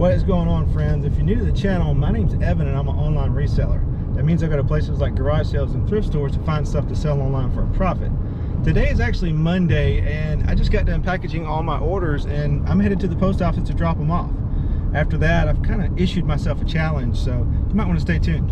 What is going on, friends? If you're new to the channel, my name's Evan and I'm an online reseller. That means I go to places like garage sales and thrift stores to find stuff to sell online for a profit. Today is actually Monday and I just got done packaging all my orders and I'm headed to the post office to drop them off. After that, I've kind of issued myself a challenge, so you might want to stay tuned.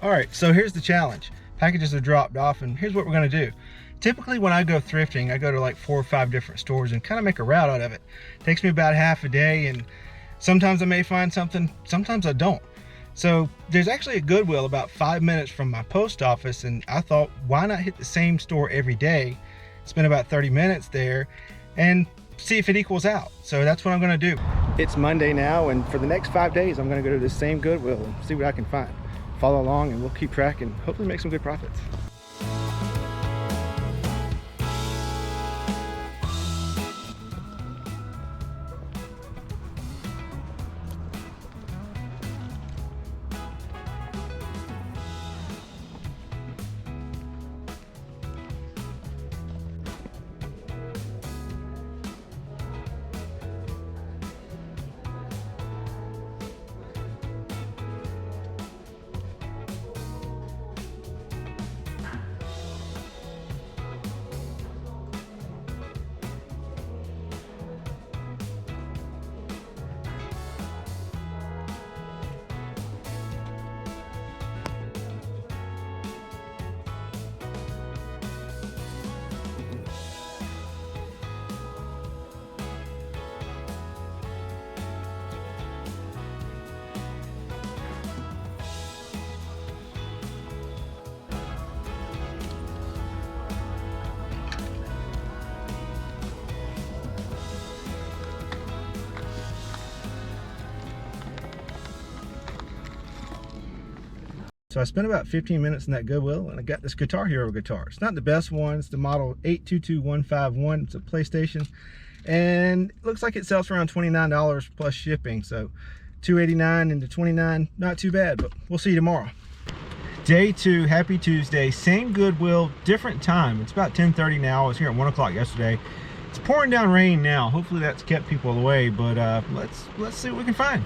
All right, so here's the challenge. Packages are dropped off and here's what we're gonna do. Typically when I go thrifting, I go to like 4 or 5 different stores and kind of make a route out of it. Takes me about half a day and sometimes I may find something, sometimes I don't. So there's actually a Goodwill about 5 minutes from my post office and I thought, why not hit the same store every day, spend about 30 minutes there and see if it equals out. So that's what I'm gonna do. It's Monday now and for the next 5 days, I'm gonna go to the same Goodwill and see what I can find. Follow along and we'll keep track and hopefully make some good profits. So I spent about 15 minutes in that Goodwill and I got this Guitar Hero guitar. It's not the best one, it's the model 822151. It's a PlayStation and it looks like it sells for around $29 plus shipping. So $289 into $29, not too bad, but we'll see you tomorrow. Day 2, happy Tuesday, same Goodwill, different time. It's about 10:30 now. I was here at 1 o'clock yesterday. It's pouring down rain now. Hopefully that's kept people away, but let's see what we can find.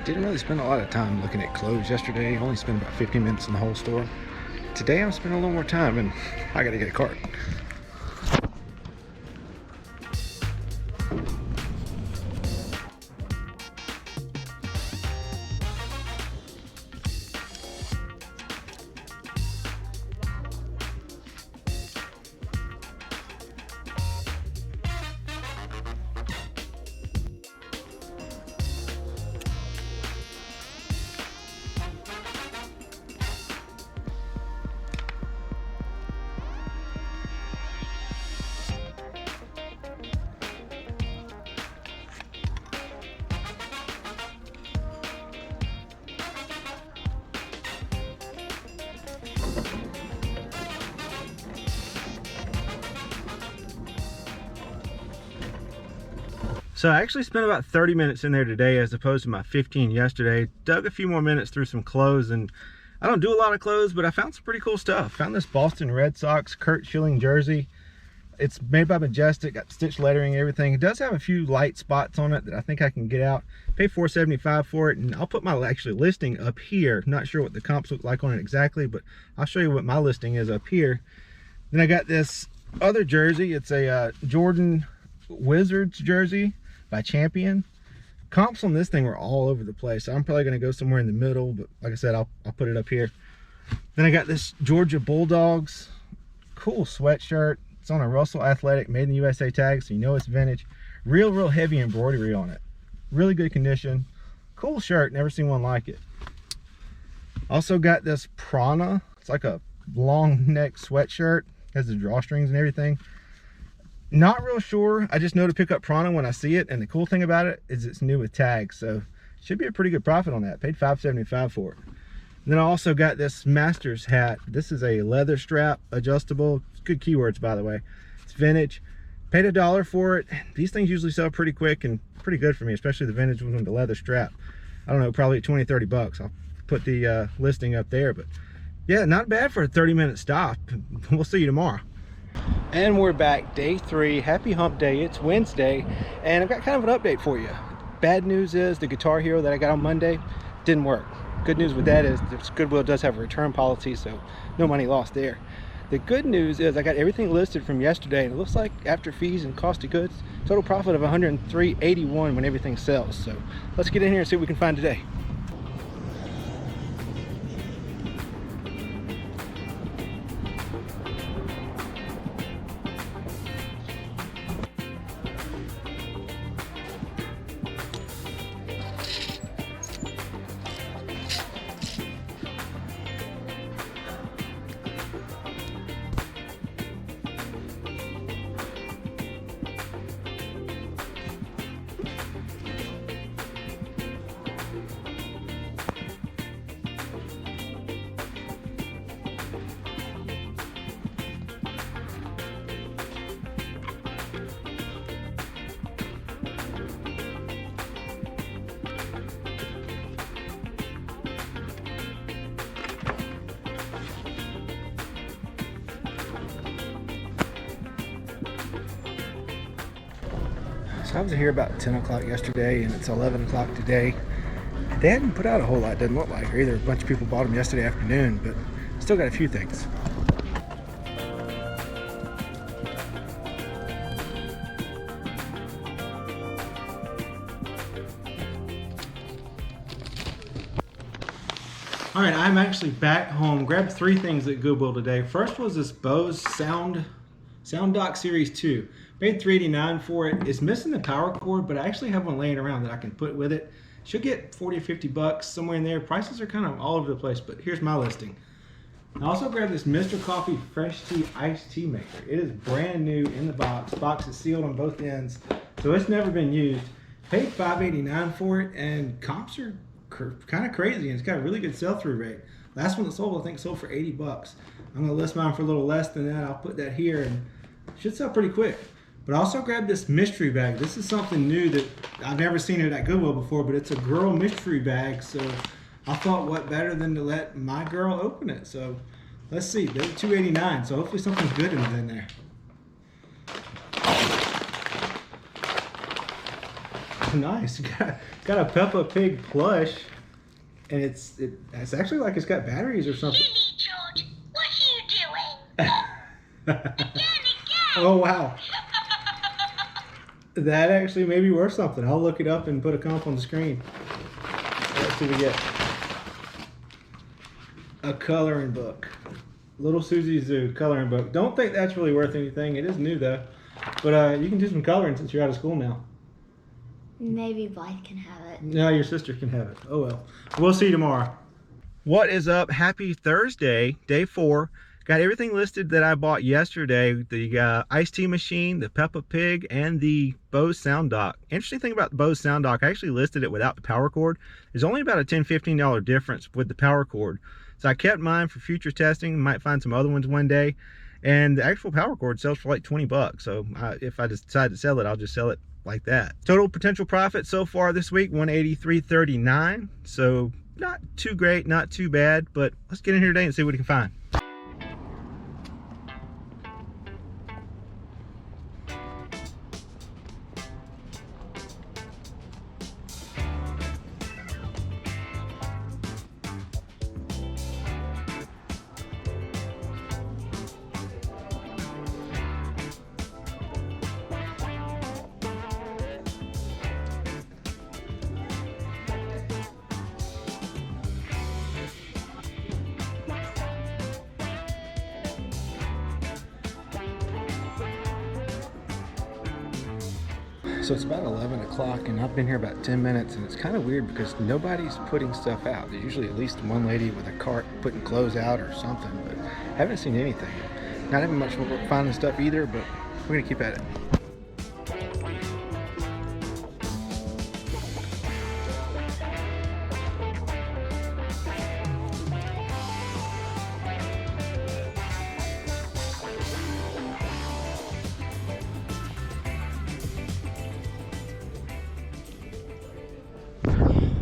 Didn't really spend a lot of time looking at clothes yesterday. Only spent about 15 minutes in the whole store. Today I'm spending a little more time and I gotta get a cart. So I actually spent about 30 minutes in there today as opposed to my 15 yesterday. Dug a few more minutes through some clothes, and I don't do a lot of clothes, but I found some pretty cool stuff. Found this Boston Red Sox Kurt Schilling jersey. It's made by Majestic, got stitched lettering and everything. It does have a few light spots on it that I think I can get out. Paid $4.75 for it, and I'll put my actually listing up here. Not sure what the comps look like on it exactly, but I'll show you what my listing is up here. Then I got this other jersey. It's a Jordan Wizards jersey by Champion. Comps on this thing were all over the place, so I'm probably going to go somewhere in the middle, but like I said, I'll put it up here. Then I got this Georgia Bulldogs cool sweatshirt. It's on a Russell Athletic made in the USA tag, so you know it's vintage. Real heavy embroidery on it. Really good condition. Cool shirt, never seen one like it. Also got this Prana. It's like a long neck sweatshirt. Has the drawstrings and everything. Not real sure. I just know to pick up Prana when I see it, and the cool thing about it is it's new with tags, so should be a pretty good profit on that. Paid $5.75 for it. And then I also got this Masters hat. This is a leather strap, adjustable. It's good keywords, by the way. It's vintage. Paid $1 for it. These things usually sell pretty quick and pretty good for me, especially the vintage one with the leather strap. I don't know, probably 20-30 bucks. I'll put the listing up there, but yeah, not bad for a 30-minute stop. We'll see you tomorrow. And we're back, day 3, happy hump day. It's Wednesday, and I've got kind of an update for you. Bad news is the Guitar Hero that I got on Monday didn't work. Good news with that is Goodwill does have a return policy, so no money lost there. The good news is I got everything listed from yesterday, and it looks like after fees and cost of goods, total profit of $103.81 when everything sells. So let's get in here and see what we can find today. So I was here about 10 o'clock yesterday, and it's 11 o'clock today. They hadn't put out a whole lot, doesn't look like, or either a bunch of people bought them yesterday afternoon, but still got a few things. All right, I'm actually back home. Grabbed 3 things at Goodwill today. First was this Bose Sound Dock Series 2. Paid $3.89 for it. It's missing the power cord, but I actually have one laying around that I can put with it. Should get 40 or 50 bucks, somewhere in there. Prices are kind of all over the place, but here's my listing. I also grabbed this Mr. Coffee Fresh Tea Iced Tea Maker. It is brand new in the box. Box is sealed on both ends, so it's never been used. Paid $5.89 for it, and comps are kind of crazy, and it's got a really good sell-through rate. Last one that sold, I think, sold for 80 bucks. I'm gonna list mine for a little less than that. I'll put that here, and it should sell pretty quick. But I also grabbed this mystery bag. This is something new that I've never seen it at Goodwill before, but it's a girl mystery bag. So I thought, what better than to let my girl open it? So let's see, they're $2.89. So hopefully something's good in there. Nice. Got a Peppa Pig plush, and it's actually like it's got batteries or something. Lily George, what are you doing? Again. Oh wow. That actually may be worth something. I'll look it up and put a comp on the screen. Let's see what we get. A coloring book. Little Susie Zoo coloring book. Don't think that's really worth anything. It is new though. But you can do some coloring since you're out of school now. Maybe Blythe can have it. No, your sister can have it. Oh well. We'll see you tomorrow. What is up? Happy Thursday, day 4. Got everything listed that I bought yesterday. The iced tea machine, the Peppa Pig, and the Bose sound dock. Interesting thing about the Bose sound dock, I actually listed it without the power cord. There's only about a $10–15 difference with the power cord. So I kept mine for future testing. Might find some other ones one day. And the actual power cord sells for like 20 bucks. So if I decide to sell it, I'll just sell it like that. Total potential profit so far this week, $183.39. So not too great, not too bad, but let's get in here today and see what we can find. So it's about 11 o'clock and I've been here about 10 minutes, and it's kind of weird because nobody's putting stuff out. There's usually at least one lady with a cart putting clothes out or something, but I haven't seen anything. Not having much luck finding stuff either, but we're gonna keep at it.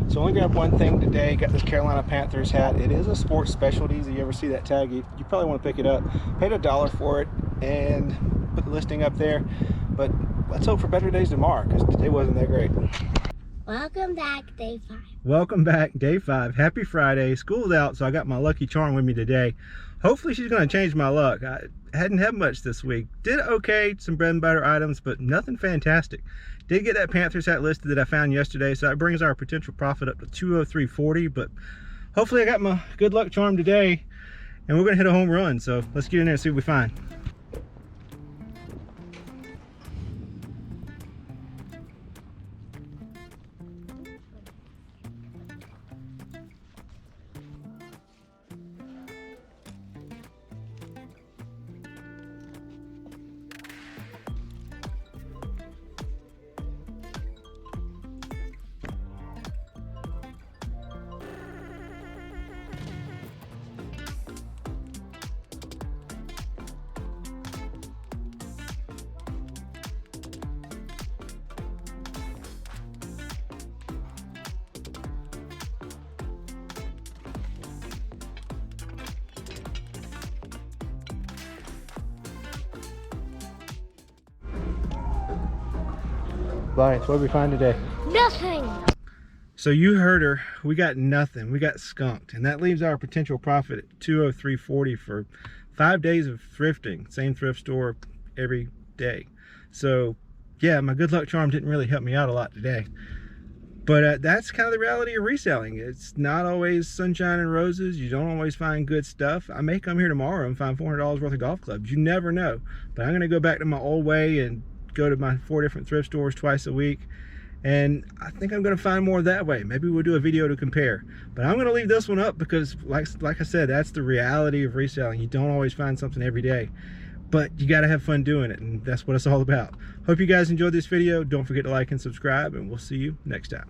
So only grabbed one thing today. Got this Carolina Panthers hat. It is a sports specialties. If you ever see that tag, you probably want to pick it up. Paid $1 for it and put the listing up there. But let's hope for better days tomorrow, because today wasn't that great. Welcome back, day 5. Welcome back, day 5. Happy Friday. School's out, so I got my lucky charm with me today. Hopefully she's going to change my luck. I hadn't had much this week. Did okay, some bread and butter items, but nothing fantastic. Did get that Panthers hat listed that I found yesterday, so that brings our potential profit up to $203.40. But hopefully I got my good luck charm today, and we're going to hit a home run. So let's get in there and see what we find. Blythe, what did we find today? Nothing. So you heard her. We got nothing. We got skunked, and that leaves our potential profit at $203.40 for 5 days of thrifting. Same thrift store every day. So yeah, my good luck charm didn't really help me out a lot today. But that's kind of the reality of reselling. It's not always sunshine and roses. You don't always find good stuff. I may come here tomorrow and find $400 worth of golf clubs. You never know. But I'm going to go back to my old way and go to my 4 different thrift stores twice a week, and I think I'm going to find more that way. Maybe we'll do a video to compare, but I'm going to leave this one up because like I said, that's the reality of reselling. You don't always find something every day, but you got to have fun doing it, and that's what it's all about. Hope you guys enjoyed this video. Don't forget to like and subscribe, and we'll see you next time.